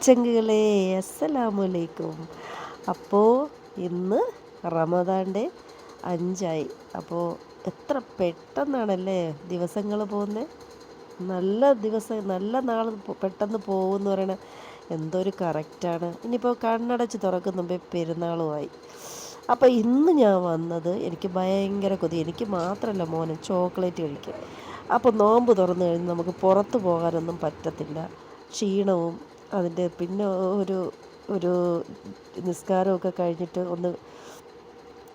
ചങ്കുകളെ അസ്സലാമലൈക്കും. അപ്പോൾ ഇന്ന് റമദാൻ്റെ 5 അപ്പോൾ എത്ര പെട്ടെന്നാണല്ലേ ദിവസങ്ങൾ പോകുന്നത്. നല്ല ദിവസം നല്ല നാൾ പെട്ടെന്ന് പോകുമെന്ന് പറയണ എന്തൊരു കറക്റ്റാണ്. ഇനിയിപ്പോൾ കണ്ണടച്ച് തുറക്കുന്ന മുമ്പേ പെരുന്നാളുമായി. അപ്പോൾ ഇന്ന് ഞാൻ വന്നത്, എനിക്ക് ഭയങ്കര കൊതി, എനിക്ക് മാത്രമല്ല മോനെ ചോക്ലേറ്റ് കഴിക്കും. അപ്പോൾ നോമ്പ് തുറന്നു കഴിഞ്ഞ് നമുക്ക് പുറത്ത് പോകാനൊന്നും പറ്റത്തില്ല. ക്ഷീണവും അതിൻ്റെ പിന്നെ ഒരു ഒരു നിസ്കാരമൊക്കെ കഴിഞ്ഞിട്ട്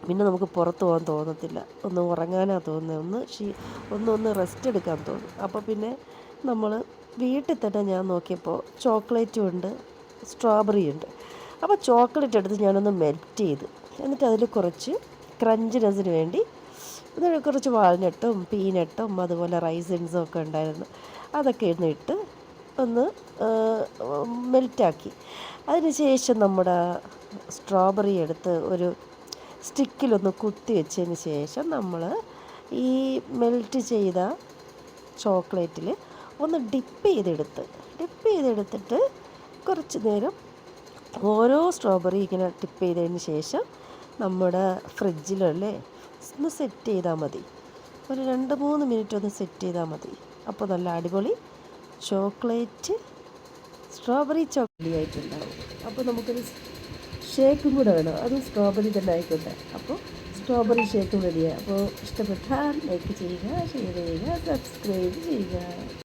പിന്നെ നമുക്ക് പുറത്ത് പോകാൻ തോന്നത്തില്ല. ഒന്ന് ഉറങ്ങാനാണ് തോന്നുന്നത്, ഒന്ന് റെസ്റ്റ് എടുക്കാൻ തോന്നും. അപ്പോൾ പിന്നെ നമ്മൾ വീട്ടിൽ തന്നെ ഞാൻ നോക്കിയപ്പോൾ ചോക്ലേറ്റും ഉണ്ട്, സ്ട്രോബെറി ഉണ്ട്. അപ്പോൾ ചോക്ലേറ്റ് എടുത്ത് ഞാനൊന്ന് മെൽറ്റ് ചെയ്ത്, എന്നിട്ട് അതിൽ കുറച്ച് ക്രഞ്ചിനെസ്സിന് വേണ്ടി കുറച്ച് വാൾനട്ടും പീനട്ടും അതുപോലെ റൈസിൻസും ഒക്കെ ഉണ്ടായിരുന്നു. അതൊക്കെ ഇട്ട് ഒന്ന് മെൽറ്റാക്കി. അതിന് ശേഷം നമ്മുടെ സ്ട്രോബെറി എടുത്ത് ഒരു സ്റ്റിക്കിലൊന്ന് കുത്തി വെച്ചതിന് ശേഷം നമ്മൾ ഈ മെൽറ്റ് ചെയ്ത ചോക്ലേറ്റിൽ ഒന്ന് ഡിപ്പ് ചെയ്തെടുത്തിട്ട് കുറച്ച് നേരം ഓരോ സ്ട്രോബെറി ഇങ്ങനെ ഡിപ്പ് ചെയ്തതിന് ശേഷം നമ്മുടെ ഫ്രിഡ്ജിലല്ലേ ഒന്ന് സെറ്റ് ചെയ്താൽ മതി. ഒരു 2-3 മിനിറ്റ് ഒന്ന് സെറ്റ് ചെയ്താൽ മതി. അപ്പോൾ നല്ല അടിപൊളി സ്ട്രോബെറി ചോക്ലേറ്റ് ആയിട്ടുണ്ടാവും. അപ്പോൾ നമുക്കൊരു ഷേക്കും കൂടെ വേണം, അതും സ്ട്രോബെറി തന്നെ ആയിക്കോട്ടെ. അപ്പോൾ സ്ട്രോബെറി ഷേക്കും റെഡിയായി. അപ്പോൾ ഇഷ്ടപ്പെട്ടാൽ ലൈക്ക് ചെയ്യുക, ഷെയർ ചെയ്യുക, സബ്സ്ക്രൈബ് ചെയ്യുക.